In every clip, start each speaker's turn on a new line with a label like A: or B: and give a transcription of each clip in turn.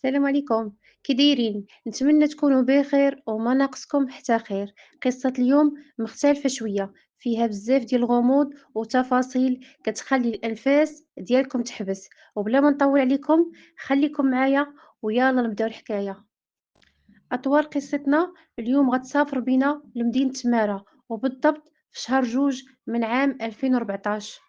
A: السلام عليكم، كي دايرين؟ نتمنى تكونوا بخير وما ناقصكم حتى خير. قصة اليوم مختلفة شوية، فيها بزاف ديال الغموض وتفاصيل كتخلي الأنفاس ديالكم تحبس. وبلا ما نطول عليكم خليكم معايا ويلا نبداو الحكاية. أطوار قصتنا اليوم غتسافر بينا لمدينة تمارا، وبالضبط في شهر جوج من عام 2014.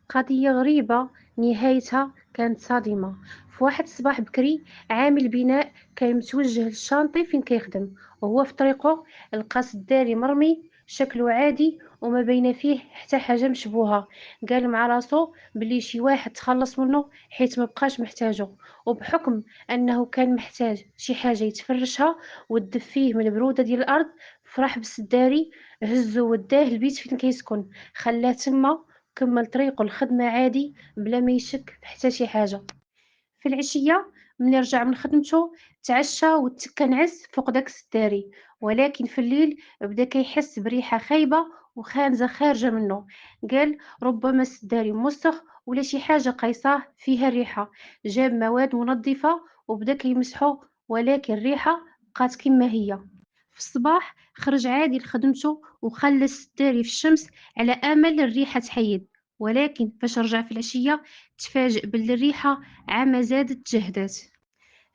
A: قضية غريبة نهايتها كانت صادمة. في واحد الصباح بكري عامل بناء كان متوجه للشانطي فين كيخدم، وهو في طريقه لقى سداري مرمي شكله عادي وما بين فيه حتى حاجة مشبوهة. قال مع راسو بلي شي واحد تخلص منه حيت ما بقاش محتاجه، وبحكم انه كان محتاج شي حاجة يتفرشها وتدفيه من البرودة ديال الارض، فرح بالسداري، هزو وداه البيت فين كيسكن، خلاه تما كمل طريقه الخدمة عادي بلا ما يشك في حتى شي حاجة. في العشية ملي رجع من خدمتو تعشى وتكى نعس فوق داك السداري، ولكن في الليل بدا كيحس بريحة خايبة وخانزة خارجة منه. قال ربما السداري موسخ ولا شي حاجة قيصاه فيها الريحة. جاب مواد منظفة وبدا كيمسحو، ولكن الريحة بقات كما هي. في الصباح خرج عادي لخدمته وخلى السداري في الشمس على امل الريحه تحيد، ولكن فاش رجع في العشيه تفاجأ باللي الريحه عما زادت تجهدات.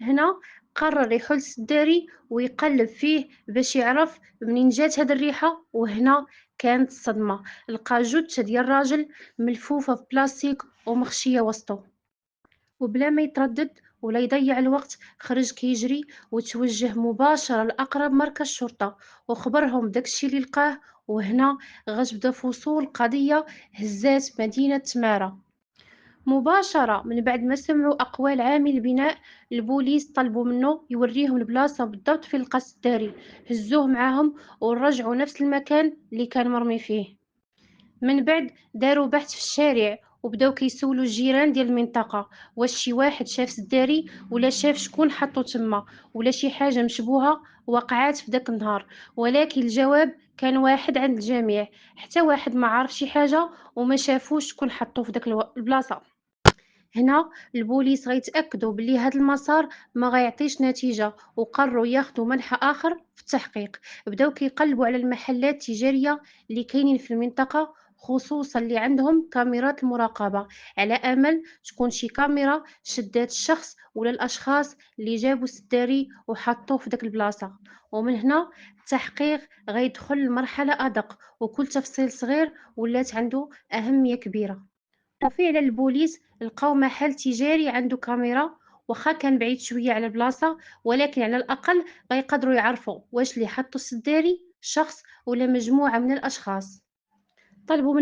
A: هنا قرر يحل السداري ويقلب فيه باش يعرف منين جات هاد الريحه، وهنا كانت الصدمه. لقى جثه ديال الراجل ملفوفه في بلاستيك ومخشيه وسطه، وبلا ما يتردد ولا يضيع الوقت خرج كيجري وتوجه مباشرة لأقرب مركز شرطة وخبرهم داكشي اللي لقاه. وهنا غتبدا فصول قضية هزات مدينة تمارا. مباشرة من بعد ما سمعوا أقوال عامل البناء، البوليس طلبوا منه يوريهم البلاصة بالضبط في لقى السداري. هزوه معاهم ورجعوا نفس المكان اللي كان مرمي فيه. من بعد داروا بحث في الشارع وبداو كيسولوا الجيران ديال المنطقة واش شي واحد شاف سداري ولا شاف شكون حطو تما ولا شي حاجة مشبوهة وقعات في داك النهار. ولكن الجواب كان واحد عند الجميع، حتى واحد ما عرف شي حاجة وما شافوش شكون حطو في داك البلاصة. هنا البوليس غيتأكدوا بلي هاد المسار ما غيعطيش نتيجة، وقرروا ياخدوا منحى آخر في التحقيق. بداو كيقلبوا على المحلات التجارية اللي كاينين في المنطقة، خصوصا اللي عندهم كاميرات المراقبة، على أمل تكون شي كاميرا شدات الشخص ولا الأشخاص اللي جابوا السداري وحطوه في داك البلاصة. ومن هنا التحقيق غيدخل لمرحلة أدق، وكل تفصيل صغير ولات عنده أهمية كبيرة. وفعلا البوليس لقاو محل تجاري عنده كاميرا، واخا كان بعيد شوية على البلاصة، ولكن على الأقل غيقدروا يعرفوا واش اللي حطوا السداري شخص ولا مجموعة من الأشخاص. طلبوا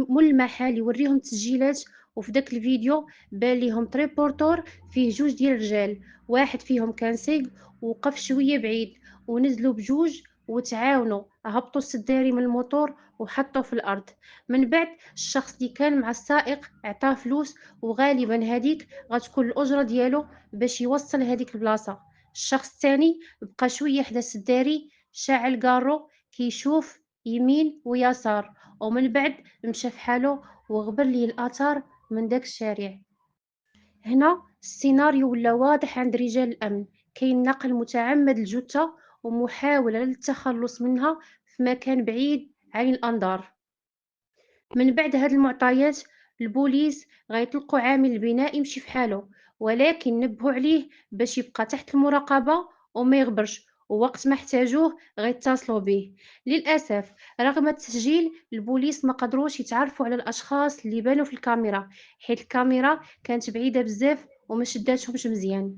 A: من المحل يوريهم تسجيلات، وفي داك الفيديو بان ليهم تريبورتور فيه جوج ديال الرجال، واحد فيهم كان سيق ووقف شويه بعيد، ونزلوا بجوج وتعاونوا هبطوا السداري من الموتور وحطوه في الارض. من بعد الشخص اللي كان مع السائق عطاه فلوس، وغالبا هذيك غتكون الاجره ديالو باش يوصل هذيك البلاصه. الشخص الثاني بقى شويه حدا السداري شاعل كارو كيشوف يمين ويسار، ومن بعد مشى فحالو وغبر ليه الآثار من داك الشارع. هنا السيناريو ولا واضح عند رجال الأمن، كاين نقل متعمد الجثة ومحاولة للتخلص منها في مكان بعيد عن الأنظار. من بعد هاد المعطيات البوليس غيطلقوا عامل البناء يمشي فحالو، ولكن نبهوا عليه باش يبقى تحت المراقبة وما يغبرش، ووقت ما احتاجوه غيتصلوا به. للأسف رغم التسجيل البوليس ما قدروش يتعرفوا على الأشخاص اللي بانوا في الكاميرا، حيث الكاميرا كانت بعيدة بزاف وما شداتهمش مزيان.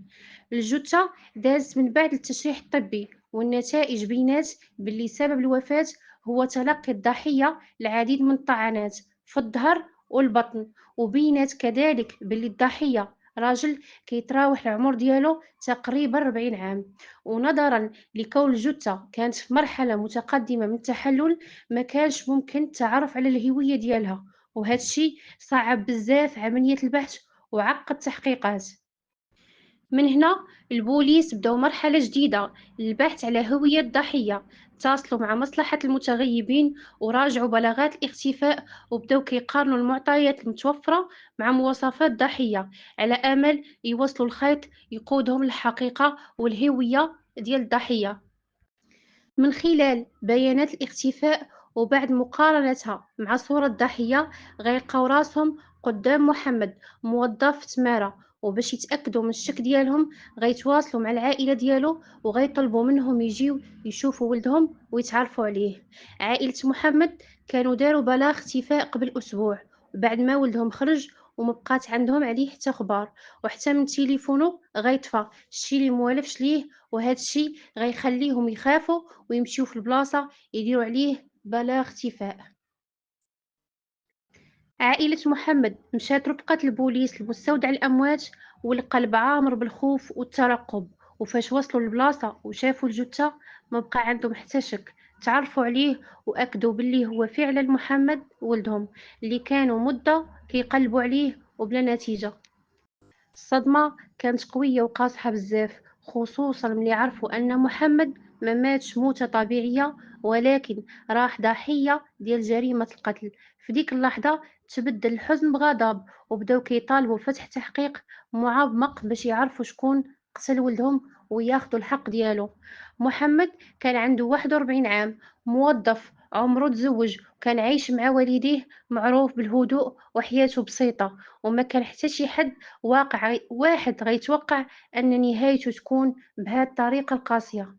A: الجثة دازت من بعد التشريح الطبي، والنتائج بينات باللي سبب الوفاة هو تلقي الضحية العديد من الطعنات في الظهر والبطن، وبينات كذلك باللي الضحية راجل كيتراوح العمر ديالو تقريبا 40 عام. ونظرا لكون الجثة كانت في مرحلة متقدمة من التحلل ما كانش ممكن التعرف على الهوية ديالها، وهذا الشيء صعب بزاف عملية البحث وعقد التحقيقات. من هنا البوليس بداو مرحلة جديدة للبحث على هوية الضحية. تواصلوا مع مصلحة المتغيبين وراجعوا بلاغات الاختفاء وبداو كيقارنوا المعطيات المتوفرة مع مواصفات الضحية على أمل يوصلوا الخيط يقودهم للحقيقة والهوية ديال الضحية. من خلال بيانات الاختفاء وبعد مقارنتها مع صورة الضحية غيلقاو راسهم قدام محمد موظف في تمارة، وباش يتأكدوا من الشك ديالهم غيتواصلوا مع العائلة ديالو وغيطلبوا منهم يجيو يشوفوا ولدهم ويتعرفوا عليه. عائلة محمد كانوا داروا بلاغ اختفاء قبل أسبوع بعد ما ولدهم خرج ومبقات عندهم عليه حتى خبار، وحتى من تليفونو غيطفى، الشي اللي موالفش ليه، وهذا الشي غيخليهم يخافوا ويمشيو في البلاصة يديروا عليه بلاغ اختفاء. عائلة محمد مشات رفقة البوليس لمستودع الأموات والقلب عامر بالخوف والترقب، وفاش وصلوا للبلاصة وشافوا الجثة ما بقى عندهم حتى شك، تعرفوا عليه وأكدوا باللي هو فعلا محمد ولدهم اللي كانوا مدة كيقلبوا عليه وبلا نتيجة. الصدمة كانت قوية وقاصحة بزاف، خصوصا ملي عرفوا أن محمد ما ماتش موتة طبيعية ولكن راح ضحية ديال جريمة القتل. في ديك اللحظة تبدل الحزن بغضب وبداو كيطالبوا بفتح تحقيق معمق باش يعرفوا شكون قتل ولدهم وياخدوا الحق ديالو. محمد كان عنده 41 عام، موظف، عمره تزوج وكان عايش مع والديه، معروف بالهدوء وحياته بسيطة، وما كان حتى شي حد واحد غيتوقع أن نهايته تكون بهاد الطريقة القاسية.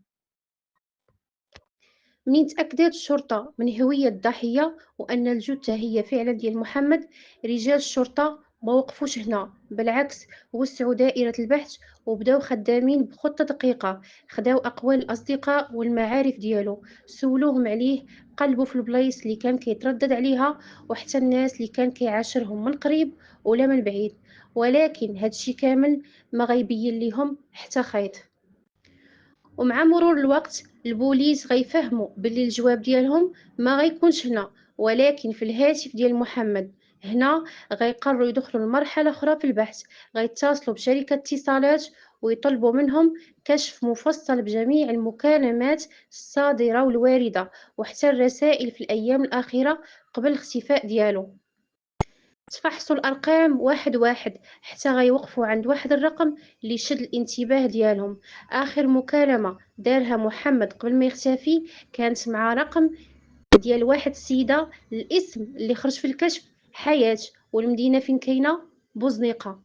A: منين تأكدت الشرطة من هوية الضحية وأن الجثة هي فعلا ديال محمد، رجال الشرطة ما وقفوش هنا، بالعكس وسعوا دائرة البحث وبداو خدامين بخطة دقيقة. خداو أقوال الأصدقاء والمعارف ديالو، سولوهم عليه، قلبوا في البلايص اللي كان كيتردد عليها وحتى الناس اللي كان كيعاشرهم من قريب ولا من بعيد، ولكن هادشي كامل ما غيبين ليهم حتى خيط. ومع مرور الوقت البوليس غيفهموا باللي الجواب ديالهم ما غيكونش هنا ولكن في الهاتف ديال محمد. هنا غيقرروا يدخلوا لمرحلة أخرى في البحث، غيتصلوا بشركة اتصالات ويطلبوا منهم كشف مفصل بجميع المكالمات الصادرة والواردة وحتى الرسائل في الأيام الأخيرة قبل الاختفاء ديالو. تفحصوا الأرقام واحد واحد حتى غيوقفوا عند واحد الرقم اللي شد الانتباه ديالهم. آخر مكالمة دارها محمد قبل ما يختفي كانت مع رقم ديال واحد السيدة، الاسم اللي خرج في الكشف حياة، والمدينة فين كاينة بوزنيقة.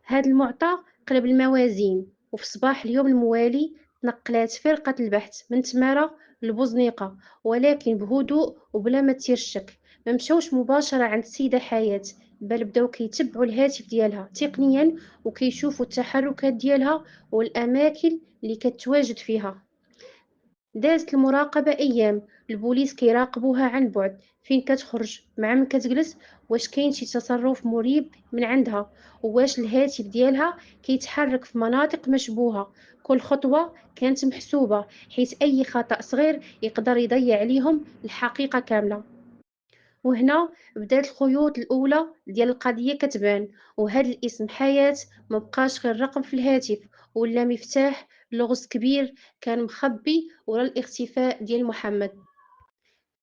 A: هاد المعطى قلب الموازين، وفي صباح اليوم الموالي تنقلات فرقة البحث من تمارة لبوزنيقة، ولكن بهدوء وبلا ما تثير الشك. ما مشاوش مباشرة عند السيدة حياة، بل بداو كيتبعوا الهاتف ديالها تقنيا وكيشوفوا التحركات ديالها والأماكن اللي كتواجد فيها. دازت المراقبة أيام، البوليس كيراقبوها عن بعد، فين كتخرج، مع من كتجلس، واش كاين شي تصرف مريب من عندها، وواش الهاتف ديالها كيتحرك في مناطق مشبوهة. كل خطوة كانت محسوبة حيث أي خطأ صغير يقدر يضيع عليهم الحقيقة كاملة. وهنا بدات الخيوط الأولى ديال القضية كتبان، وهاد الاسم حياة مبقاش غير رقم في الهاتف، ولا مفتاح لغز كبير كان مخبي ورا الاختفاء ديال محمد.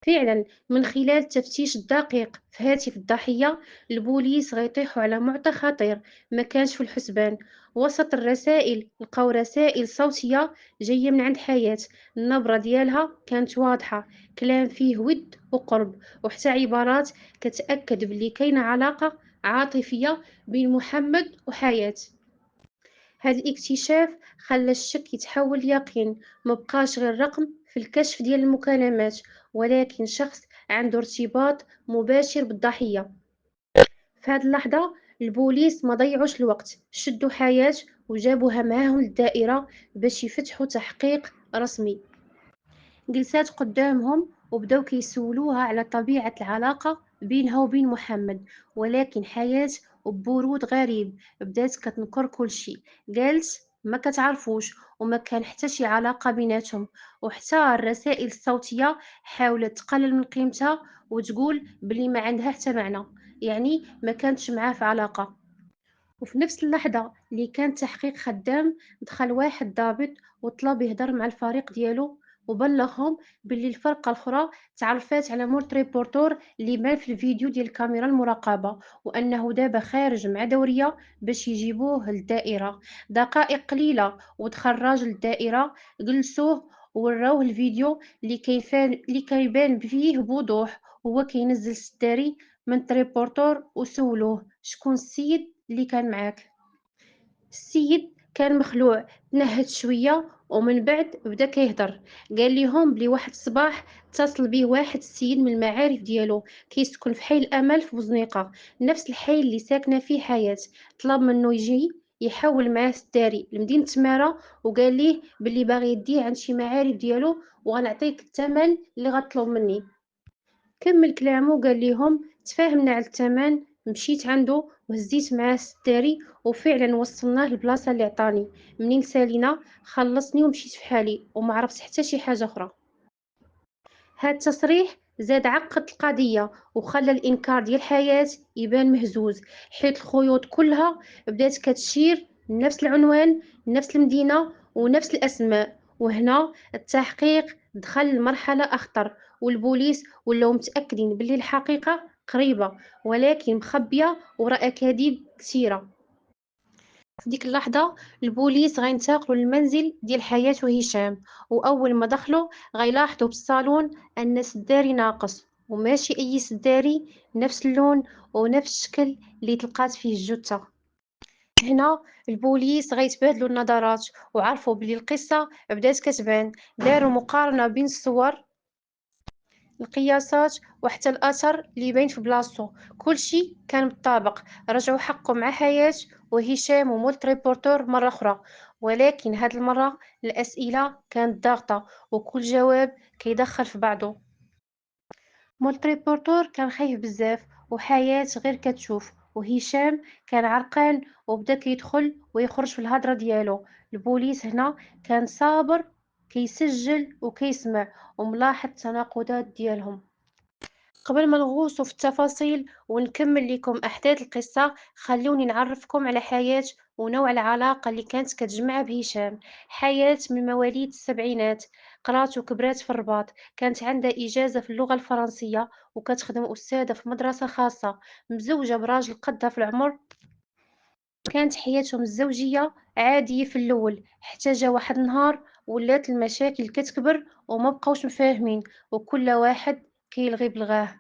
A: فعلا من خلال التفتيش الدقيق في هاتف الضحية البوليس غيطيحوا على معطى خطير ما كانش في الحسبان. وسط الرسائل لقاو رسائل صوتية جاية من عند حياة، النبرة ديالها كانت واضحة، كلام فيه ود وقرب، وحتى عبارات كتأكد بلي كاينة علاقة عاطفية بين محمد وحياة. هذا الاكتشاف خلى الشك يتحول ليقين، مبقاش غير رقم في الكشف ديال المكالمات ولكن شخص عنده ارتباط مباشر بالضحية. في هذه اللحظة البوليس ما ضيعوش الوقت، شدوا حياة وجابوها معاهم للدائرة باش يفتحوا تحقيق رسمي. جلسات قدامهم وبداو كيسولوها على طبيعة العلاقة بينها وبين محمد، ولكن حياة ببرود غريب بدات كتنكر كل شيء. قالت ما كتعرفوش وما كان حتى شي علاقة بيناتهم، وحتى الرسائل الصوتية حاولت تقلل من قيمتها وتقول بلي ما عندها حتى معنى، يعني ما كانتش معاه في علاقة. وفي نفس اللحظة اللي كان التحقيق خدام دخل واحد ضابط وطلب يهضر مع الفريق ديالو وبلغهم باللي الفرقة الأخرى تعرفات على مول تريبورتور اللي بان في الفيديو ديال الكاميرا المراقبة، وأنه دابا خارج مع دورية باش يجيبوه للدائرة. دقائق قليلة ودخل راجل الدائرة، جلسوه ووراوه الفيديو اللي كيبان فيه بوضوح هو كينزل السداري من تريبورتور، وسولوه شكون السيد اللي كان معاك. السيد كان مخلوع، تنهد شوية ومن بعد بدا كيهضر. قال ليهم بلي واحد الصباح اتصل بيه واحد السيد من المعارف ديالو كيسكن في حي الامل في بوزنيقة، نفس الحي اللي ساكنه فيه حياة. طلب منه يجي يحول معاه الداري لمدينة تمارة، وقال ليه بلي باغي يديه عند شي معارف ديالو وغنعطيك الثمن اللي غطلب مني. كمل كلامه قال ليهم تفاهمنا على الثمن، مشيت عنده وهزيت معاه السداري وفعلا وصلناه للبلاصه اللي عطاني. منين سالينا خلصني ومشيت في حالي وما عرفت حتى شي حاجه اخرى. هاد التصريح زاد عقد القضية وخلى الإنكار ديال الحياة يبان مهزوز، حيت الخيوط كلها بدات كتشير لنفس العنوان، نفس المدينة ونفس الأسماء. وهنا التحقيق دخل لمرحلة أخطر، والبوليس ولاو متأكدين بلي الحقيقة قريبة ولكن مخبية وراء أكاذيب كثيرة. في ديك اللحظة البوليس غينتقلوا للمنزل ديال حياة وهشام، وأول ما دخلوا غيلاحظوا بالصالون أن سداري ناقص، وماشي أي سداري، نفس اللون ونفس الشكل اللي تلقات فيه الجثة. هنا البوليس غيتبادلوا النظرات وعرفوا بلي القصة بدات كتبان. داروا مقارنة بين الصور، القياسات وحتى الأثر اللي باين في بلاصتو، كلشي كان بالطابق. رجعوا حقوا مع حياة وهشام ومولت ريبورتور مرة أخرى، ولكن هاد المرة الأسئلة كانت ضاغطة وكل جواب كيدخل في بعضه. مولت ريبورتور كان خايف بزاف، وحياة غير كتشوف، وهشام كان عرقان وبدا كيدخل ويخرج في الهضرة ديالو. البوليس هنا كان صابر كيسجل وكيسمع وملاحظ التناقضات ديالهم. قبل ما نغوصوا في التفاصيل ونكمل لكم أحداث القصة، خلوني نعرفكم على حياة ونوع العلاقة اللي كانت كتجمع بهشام. حياة من مواليد السبعينات، قرات وكبرات في الرباط، كانت عندها إجازة في اللغة الفرنسية وكتخدم أستاذة في مدرسة خاصة، مزوجة براجل قدها في العمر. كانت حياتهم الزوجية عادية في الأول، حتى جا واحد النهار ولات المشاكل كتكبر وما بقاوش مفاهمين، وكل واحد كيلغي بلغاه.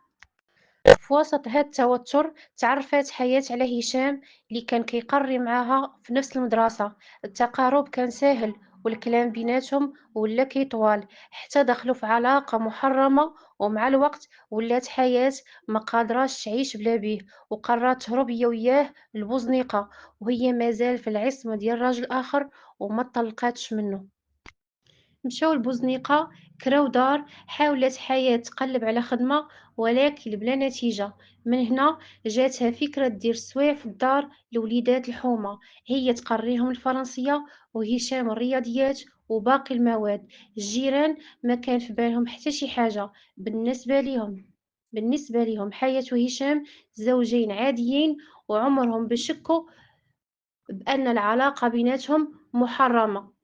A: في وسط هاد التوتر تعرفت حياة على هشام اللي كان كيقري معاها في نفس المدرسة. التقارب كان ساهل والكلام بيناتهم ولا كيطوال حتى دخلوا في علاقة محرمة، ومع الوقت ولات حياة ما قادراش تعيش بلا بيه، وقررت تهرب هي وياه لبوزنيقة وهي مازال في العصمة ديال راجل آخر وما طلقاتش منه. مشاو لبوزنيقة، كراو دار، حاولت حياة تقلب على خدمة ولكن بلا نتيجة. من هنا جاتها فكرة دير سوايع في الدار لوليدات الحومة، هي تقريهم الفرنسية وهشام الرياضيات وباقي المواد. الجيران ما كان في بالهم حتى شي حاجة. بالنسبة لهم حياة وهشام زوجين عاديين، وعمرهم بشكوا بأن العلاقة بيناتهم محرمة.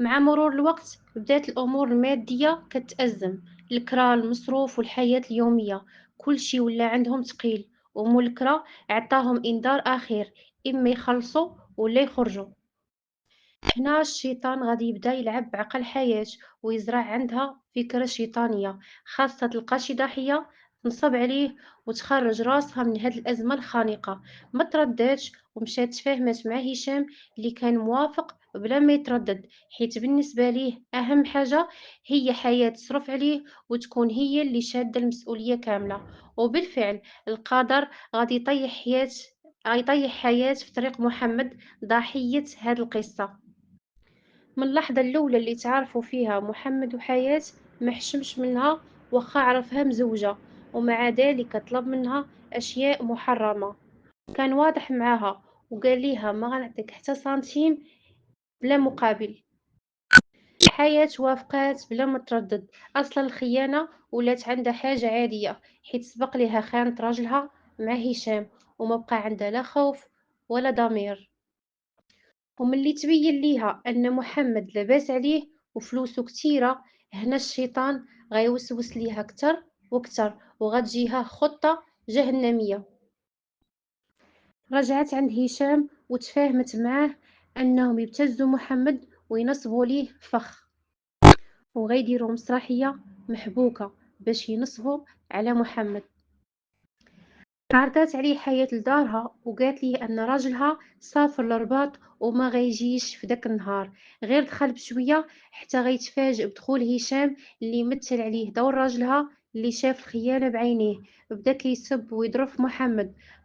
A: مع مرور الوقت بدات الأمور المادية كتأزم، الكرا، المصروف والحياة اليومية، كل شي ولا عندهم تقيل. ومول الكرا عطاهم إنذار أخير، إما يخلصوا ولا يخرجوا. هنا الشيطان غادي يبدا يلعب بعقل حياة ويزرع عندها فكرة شيطانية، خاصة تلقى شي ضحية تنصب عليه وتخرج راسها من هاد الأزمة الخانقة. ما ترددش ومشات تفاهمت مع هشام اللي كان موافق بلا ما يتردد، حيت بالنسبة ليه أهم حاجة هي حياة تصرف عليه وتكون هي اللي شادة المسؤولية كاملة. وبالفعل القدر غادي يطيح حياة في طريق محمد، ضحية هاد القصة. من اللحظة الأولى اللي تعارفوا فيها محمد وحياة ما حشمش منها، وخا عرفها مزوجة ومع ذلك طلب منها أشياء محرمة. كان واضح معاها وقال ليها ما غنعطيك حتى سنتيم بلا مقابل. حياة وافقات بلا ما تردد. أصلا الخيانة ولات عندها حاجة عادية، حيت سبق ليها خانت راجلها مع هشام وما بقى عندها لا خوف ولا ضمير. وملي تبين ليها أن محمد لاباس عليه وفلوسو كتيرة. هنا الشيطان غيوسوس ليها كتر وكتر، وغتجيها خطة جهنمية. رجعت عند هشام وتفاهمت معاه أنهم يبتزوا محمد وينصبوا ليه فخ، وغيديروا مسرحية محبوكة باش ينصبوا على محمد. عرضات عليه حياة لدارها وقالت ليه أن راجلها سافر للرباط وما غيجيش في داك النهار. غير دخل بشوية حتى غيتفاجئ بدخول هشام اللي يمثل عليه دور راجلها اللي شاف الخيانة بعينيه. بدا كيسب ويضرب في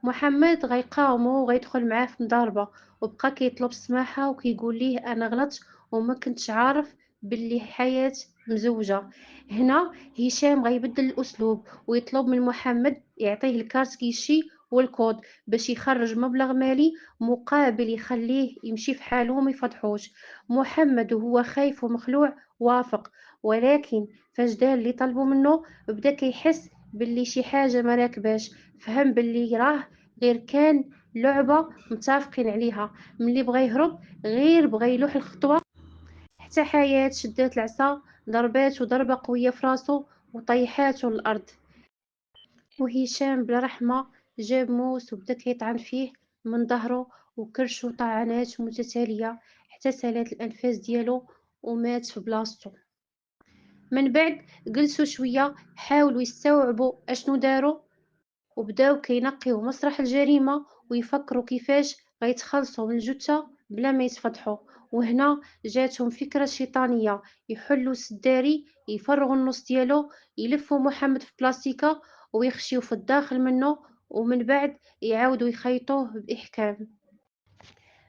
A: محمد غيقاومو وغيدخل معاه في مضاربة، وبقى كيطلب السماحة وكيقول ليه أنا غلطت وما كنتش عارف باللي حياة مزوجة. هنا هشام غيبدل الأسلوب ويطلب من محمد يعطيه الكارت كيشي والكود باش يخرج مبلغ مالي مقابل يخليه يمشي في حاله وما يفضحوش. محمد وهو خايف ومخلوع وافق، ولكن فاش دار اللي طلبوا منه بدا كيحس باللي شي حاجة ما راكباش. فهم باللي راه غير كان لعبة متفقين عليها. ملي بغى يهرب غير بغى يلوح الخطوة حتى حياة شدات العصا ضربات ضربة قوية في راسو وطيحاتو للأرض. وهشام بلا رحمة جاب موس وبدا كيطعن فيه من ظهره وكرشو طعنات متتالية حتى سالات الأنفاس ديالو ومات في بلاصتو. من بعد جلسوا شوية حاولوا يستوعبوا أشنو داروا، وبداو كينقيو مسرح الجريمة ويفكروا كيفاش غيتخلصوا من الجثة بلا ما يتفضحوا. وهنا جاتهم فكرة شيطانية، يحلوا السداري يفرغوا النص ديالو، يلفوا محمد في بلاستيكة ويخشيو في الداخل منه، ومن بعد يعاودوا يخيطوه بإحكام.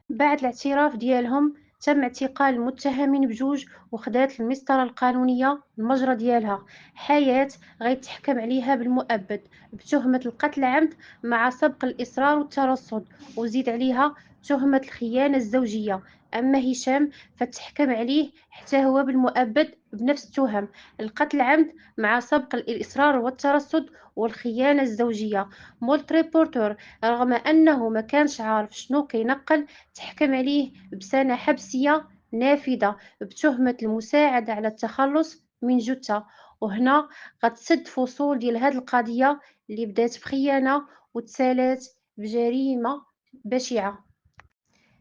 A: بعد الاعتراف ديالهم تم اعتقال المتهمين بجوج، وخدات المسطرة القانونية المجرى ديالها. حياة غيتحكم عليها بالمؤبد بتهمة القتل عمد مع سبق الإصرار والترصد، وزيد عليها تهمة الخيانة الزوجية. أما هشام فتحكم عليه حتى هو بالمؤبد بنفس التهم، القتل عمد مع سبق الإصرار والترصد والخيانة الزوجية. مولت ريبورتر رغم أنه ما كانش عارف شنو كينقل تحكم عليه بسنة حبسية نافذة بتهمة المساعدة على التخلص من جثة. وهنا غتسد فصول ديال هاد القضية اللي بدات بخيانة وتسالات بجريمة بشعة.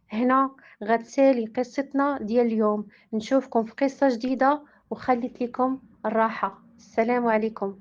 A: هنا غتسالي قصتنا ديال اليوم. نشوفكم في قصة جديدة وخليت لكم الراحة. السلام عليكم.